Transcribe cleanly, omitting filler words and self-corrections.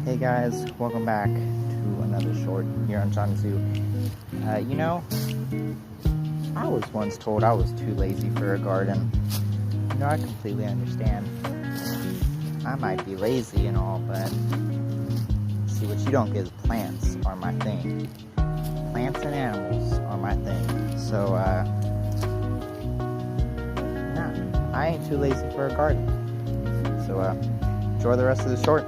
Hey guys, welcome back to another short here on Johnny Zoo. I was once told I was too lazy for a garden. I completely understand. I might be lazy and all, but see, what you don't get is plants are my thing. Plants and animals are my thing. So, nah, I ain't too lazy for a garden. So, enjoy the rest of the short.